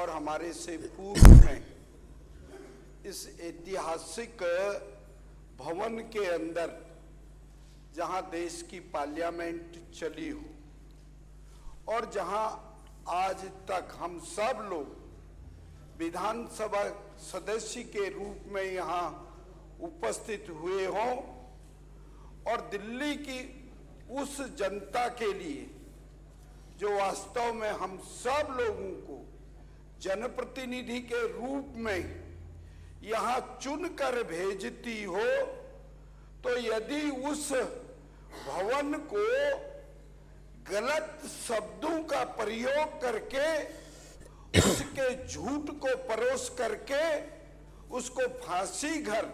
और हमारे से पूर्व में इस ऐतिहासिक भवन के अंदर जहां देश की पार्लियामेंट चली हो और जहां आज तक हम सब लोग विधानसभा सदस्य के रूप में यहां उपस्थित हुए हों और दिल्ली की उस जनता के लिए जो वास्तव में हम सब लोगों को जनप्रतिनिधि के रूप में यहां चुनकर भेजती हो, तो यदि उस भवन को गलत शब्दों का प्रयोग करके उसके झूठ को परोस करके उसको फांसी घर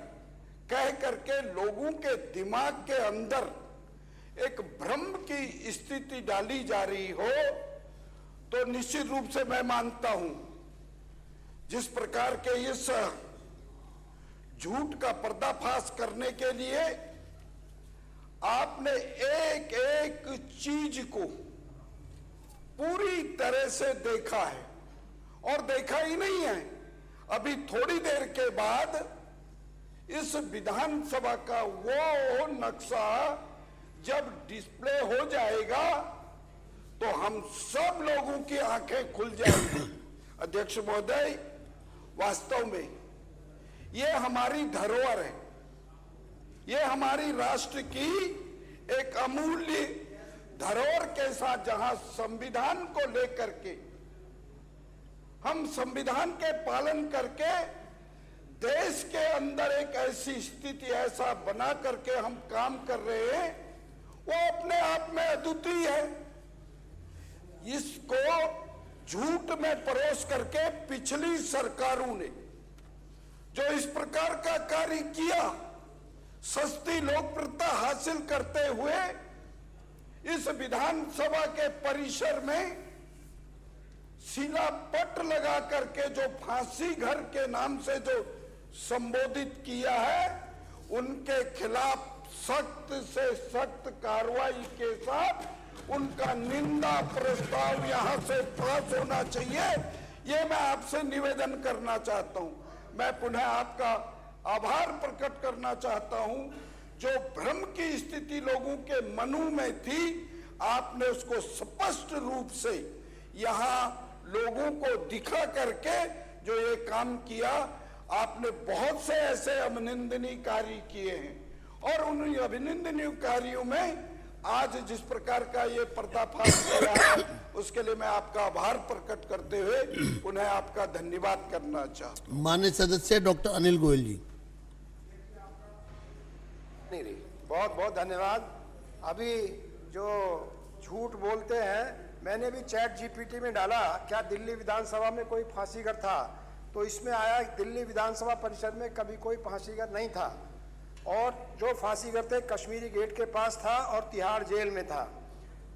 कह करके लोगों के दिमाग के अंदर एक भ्रम की स्थिति डाली जा रही हो, तो निश्चित रूप से मैं मानता हूं जिस प्रकार के इस झूठ का पर्दाफाश करने के लिए आपने एक एक चीज को पूरी तरह से देखा है और देखा ही नहीं है। अभी थोड़ी देर के बाद इस विधानसभा का वो नक्शा जब डिस्प्ले हो जाएगा तो हम सब लोगों की आंखें खुल जाएंगी। अध्यक्ष महोदय, वास्तव में ये हमारी धरोहर है, ये हमारी राष्ट्र की एक अमूल्य धरोहर के साथ, जहां संविधान को लेकर के हम संविधान के पालन करके देश के अंदर एक ऐसी स्थिति ऐसा बना करके हम काम कर रहे हैं, वो अपने आप में अद्वितीय है। इसको झूठ में परोस करके पिछली सरकारों ने जो इस प्रकार का कार्य किया, सस्ती लोकप्रियता हासिल करते हुए इस विधानसभा के परिसर में शिलापट लगा करके जो फांसी घर के नाम से जो संबोधित किया है, उनके खिलाफ सख्त से सख्त कार्रवाई के साथ उनका निंदा प्रस्ताव यहां से पास होना चाहिए। ये मैं आपसे निवेदन करना चाहता हूं। मैं पुनः आपका आभार प्रकट करना चाहता हूं। जो भ्रम की स्थिति लोगों के मनों में थी, आपने उसको स्पष्ट रूप से यहां लोगों को दिखा करके जो ये काम किया, आपने बहुत से ऐसे अभिनंदनीय कार्य किए हैं और उन अभिनंदनीय कार्यों में आज जिस प्रकार का ये पर्दाफाश किया है, उसके लिए मैं आपका आभार प्रकट करते हुए पुनः आपका धन्यवाद करना चाहता हूं। माननीय सदस्य डॉक्टर अनिल गोयल जी। नहीं, बहुत बहुत धन्यवाद। अभी जो झूठ बोलते हैं, मैंने भी चैट जीपीटी में डाला क्या दिल्ली विधानसभा में कोई फांसीगर था, तो इसमें आया दिल्ली विधानसभा परिषद में कभी कोई फांसीगर नहीं था और जो फांसीगर थे कश्मीरी गेट के पास था और तिहाड़ जेल में था।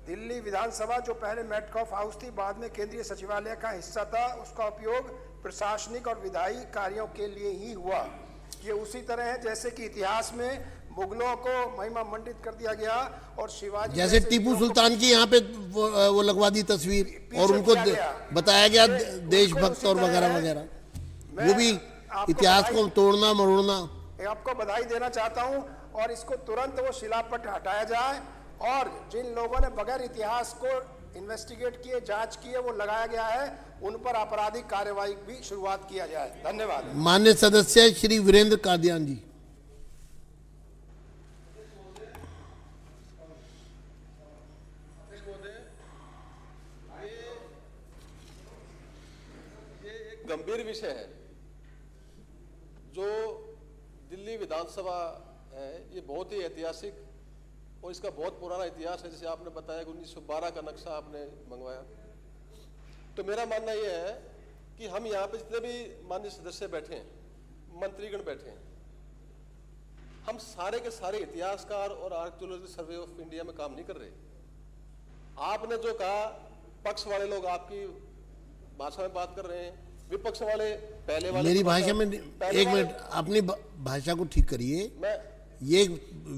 दिल्ली विधानसभा जो पहले मेटकॉफ हाउस थी, बाद में केंद्रीय सचिवालय का हिस्सा था, उसका उपयोग प्रशासनिक और विधायी कार्यों के लिए ही हुआ। ये उसी तरह है जैसे कि इतिहास में मुगलों को महिमा मंडित कर दिया गया और शिवाजी जैसे टीपू सुल्तान की यहाँ पे वो लगवा दी तस्वीर और उनको बताया गया देशभक्त और वगैरह वगैरह, वो भी इतिहास को तोड़ना मरोड़ना। आपको बधाई देना चाहता हूं और इसको तुरंत वो शिलापट हटाया जाए और जिन लोगों ने बगैर इतिहास को इन्वेस्टिगेट किए, जांच किए, वो लगाया गया है, उन पर आपराधिक कार्रवाई भी शुरुआत किया जाए। धन्यवाद। माननीय सदस्य श्री वीरेंद्र कादियान जी। गंभीर विषय है जो दिल्ली विधानसभा है, ये बहुत ही ऐतिहासिक और इसका बहुत पुराना इतिहास है। जैसे आपने बताया कि 1912 का नक्शा आपने मंगवाया, तो मेरा मानना ये है कि हम यहाँ पे जितने भी माननीय सदस्य बैठे हैं, मंत्रीगण बैठे हैं, हम सारे के सारे इतिहासकार और आर्कियोलॉजी सर्वे ऑफ इंडिया में काम नहीं कर रहे। आपने जो कहा, पक्ष वाले लोग आपकी भाषा में बात कर रहे हैं, विपक्ष वाले पहले वाले मेरी भाषा में। एक मिनट, अपनी भाषा को ठीक करिए। ये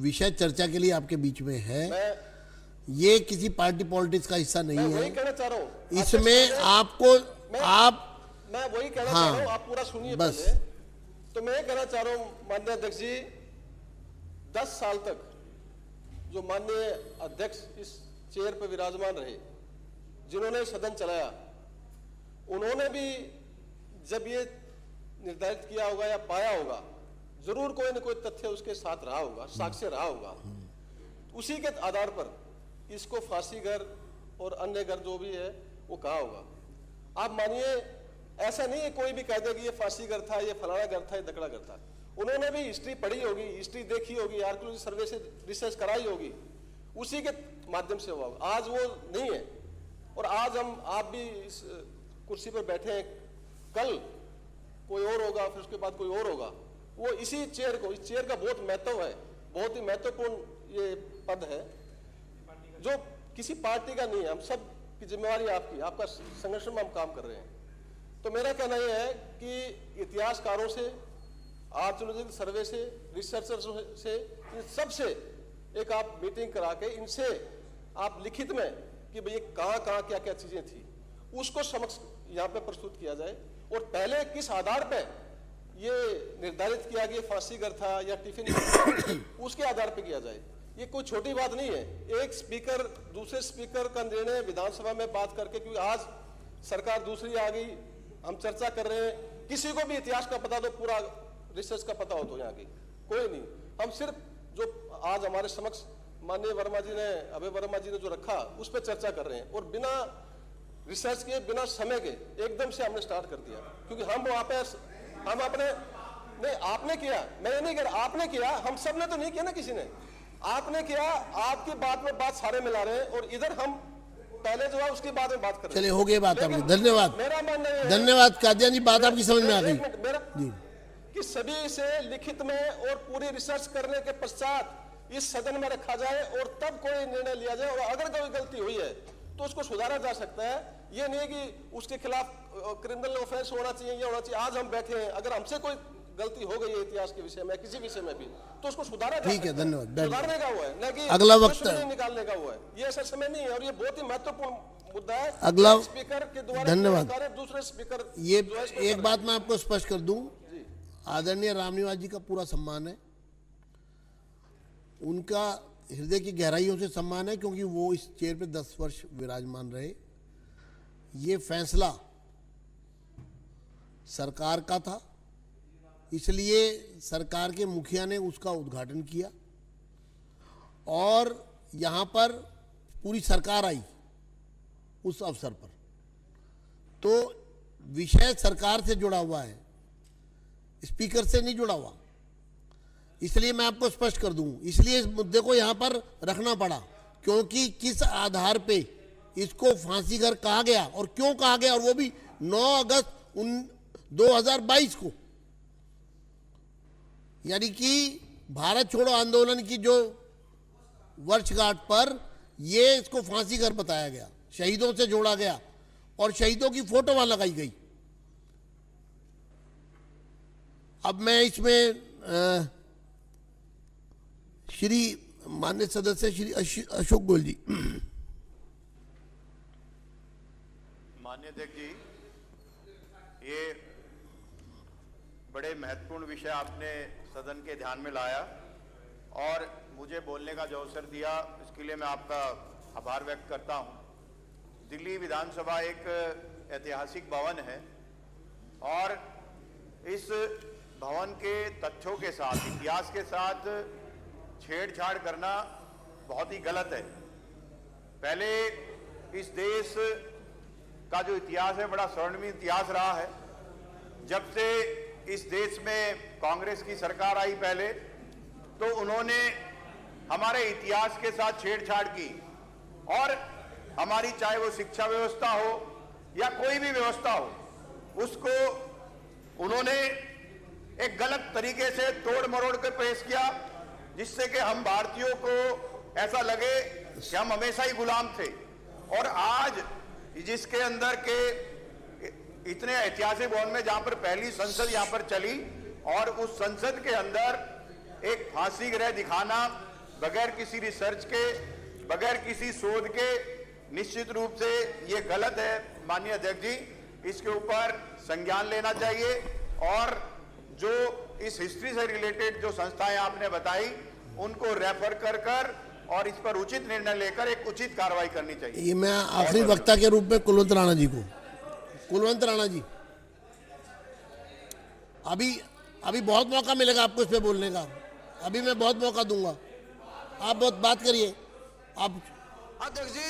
विषय चर्चा के लिए आपके बीच में है, ये किसी पार्टी पॉलिटिक्स का हिस्सा नहीं है। वही कहना चाह रहा हूं। इसमें आपको आप मैं वही कहना हाँ, चाह रहा हूँ, आप पूरा सुनिए बस। पहले। तो मैं कहना चाह रहा हूँ माननीय अध्यक्ष जी, 10 साल तक जो माननीय अध्यक्ष इस चेयर पर विराजमान रहे, जिन्होंने सदन चलाया, उन्होंने भी जब ये निर्धारित किया होगा या पाया होगा, जरूर कोई न कोई तथ्य उसके साथ रहा होगा, साक्ष्य रहा होगा, उसी के आधार पर इसको फांसी घर और अन्य घर जो भी है वो कहा होगा। आप मानिए, ऐसा नहीं है कोई भी कह दे कि ये फांसी घर था, ये फलाना घर था, ये दकड़ा घर था। उन्होंने भी हिस्ट्री पढ़ी होगी, हिस्ट्री देखी होगी, आर्कियोलॉजी सर्वे से रिसर्च कराई होगी, उसी के माध्यम से हुआ होगा। आज वो नहीं है, और आज आप भी इस कुर्सी पर बैठे हैं, कल कोई और होगा, फिर उसके बाद कोई और होगा। वो इसी चेयर को, इस चेयर का बहुत महत्व है, बहुत ही महत्वपूर्ण ये पद है जो किसी पार्टी का नहीं है। हम सब की जिम्मेवारी आपकी, आपका संगठन में हम काम कर रहे हैं। तो मेरा कहना यह है कि इतिहासकारों से, आर्कियोलॉजिकल सर्वे से, रिसर्चर्स से, इन सब से एक आप मीटिंग करा के इनसे आप लिखित में कि भाई कहाँ कहाँ क्या क्या चीजें थी, उसको समक्ष यहाँ पे प्रस्तुत किया जाए। और पहले किस आधार पे ये निर्धारित किया कि फांसी घर था या टिफिन घर था, उसके आधार पे किया जाए। ये कोई छोटी बात नहीं है। एक स्पीकर दूसरे स्पीकर का निर्णय विधानसभा में बात करके, क्योंकि आज सरकार दूसरी आ गई, हम चर्चा कर रहे हैं, किसी को भी इतिहास का पता तो पूरा रिसर्च का पता हो तो यहाँ की कोई नहीं। हम सिर्फ जो आज हमारे समक्ष माननीय वर्मा जी ने, अभय वर्मा जी ने जो रखा, उस पर चर्चा कर रहे हैं, और बिना रिसर्च के, बिना समय के एकदम से हमने स्टार्ट कर दिया। क्योंकि हम वहां पे हम अपने नहीं, आपने किया, मैंने नहीं किया, आपने किया, हम सब ने तो नहीं किया ना, किसी ने, आपने किया। आपकी बात में बात सारे मिला रहे हैं, और इधर हम पहले जो है उसकी बाद में बात कर रहे हैं। चलिए, हो गई बात आपकी, धन्यवाद। मेरा मानना है, धन्यवाद कादियान जी, बात आपकी समझ में आ गई जी। कि सभी से लिखित में और पूरी रिसर्च करने के पश्चात इस सदन में रखा जाए, और तब कोई निर्णय लिया जाए। और अगर कोई गलती हुई है तो उसको सुधारा जा सकता है। ये नहीं कि उसके खिलाफ क्रिमिनल ऑफेंस होना चाहिए, ये होना चाहिए। आज हम बैठे हैं, अगर हमसे कोई गलती हो गई है इतिहास के विषय में, किसी विषय में भी, तो उसको सुधारा जा ठीक है, सकता धन्यवाद। सुधारने का हुआ है, न कि अगला वक्त दुश्मनी निकालने का हुआ है। ये ऐसा समय नहीं है, और ये बहुत ही महत्वपूर्ण मुद्दा है। अगला स्पीकर के द्वारा धन्यवाद। दूसरे स्पीकर ये एक बात मैं आपको स्पष्ट कर दूं, आदरणीय रामनिवास जी का पूरा सम्मान है, उनका हृदय की गहराइयों से सम्मान है, क्योंकि वो इस चेयर पे 10 वर्ष विराजमान रहे। ये फैसला सरकार का था, इसलिए सरकार के मुखिया ने उसका उद्घाटन किया, और यहाँ पर पूरी सरकार आई उस अवसर पर। तो विषय सरकार से जुड़ा हुआ है, स्पीकर से नहीं जुड़ा हुआ। इसलिए मैं आपको स्पष्ट कर दूं, इसलिए इस मुद्दे को यहां पर रखना पड़ा, क्योंकि किस आधार पे इसको फांसी घर कहा गया और क्यों कहा गया, और वो भी 9 अगस्त 2022 को, यानी कि भारत छोड़ो आंदोलन की जो वर्षगांठ पर ये इसको फांसी घर बताया गया, शहीदों से जोड़ा गया, और शहीदों की फोटो वहां लगाई गई। अब मैं इसमें श्री माननीय सदस्य श्री अशोक गोयल जी। माननीय अध्यक्ष जी, ये बड़े महत्वपूर्ण विषय आपने सदन के ध्यान में लाया और मुझे बोलने का जो अवसर दिया, इसके लिए मैं आपका आभार व्यक्त करता हूं। दिल्ली विधानसभा एक ऐतिहासिक भवन है, और इस भवन के तथ्यों के साथ, इतिहास के साथ छेड़छाड़ करना बहुत ही गलत है। पहले इस देश का जो इतिहास है, बड़ा स्वर्णिम इतिहास रहा है। जब से इस देश में कांग्रेस की सरकार आई पहले, तो उन्होंने हमारे इतिहास के साथ छेड़छाड़ की, और हमारी चाहे वो शिक्षा व्यवस्था हो या कोई भी व्यवस्था हो, उसको उन्होंने एक गलत तरीके से तोड़ मरोड़ कर पेश किया, जिससे कि हम भारतीयों को ऐसा लगे कि हम हमेशा ही गुलाम थे। और आज जिसके अंदर के इतने ऐतिहासिक भवन में, जहां पर पहली संसद यहां पर चली, और उस संसद के अंदर एक फांसी गृह दिखाना बगैर किसी रिसर्च के, बगैर किसी शोध के, निश्चित रूप से ये गलत है। माननीय अध्यक्ष जी, इसके ऊपर संज्ञान लेना चाहिए और जो इस हिस्ट्री से रिलेटेड जो संस्थाएं आपने बताई उनको रेफर कर और इस पर उचित निर्णय लेकर एक उचित कार्रवाई करनी चाहिए। ये मैं आखिरी वक्ता के रूप में कुलवंत राणा जी को, कुलवंत राणा जी, अभी बहुत मौका मिलेगा आपको इस पे बोलने का, अभी मैं बहुत मौका दूंगा, आप बहुत बात करिए। आप अध्यक्ष जी,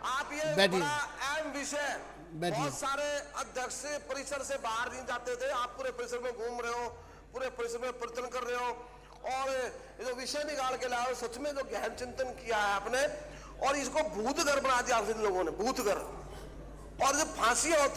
आप ये बैठिए। बड़ा अहम विषय, बैठिए। बहुत सारे अध्यक्ष परिसर से बाहर नहीं जाते थे, आप पूरे परिसर में घूम रहे हो, पूरे परिसर में प्रवचन कर रहे हो और ये जो विषय निकाल के लाए हो, सच में जो गहन चिंतन किया है आपने और इसको भूतघर बना दिया इन लोगों ने, भूतघर। और जब फांसी होती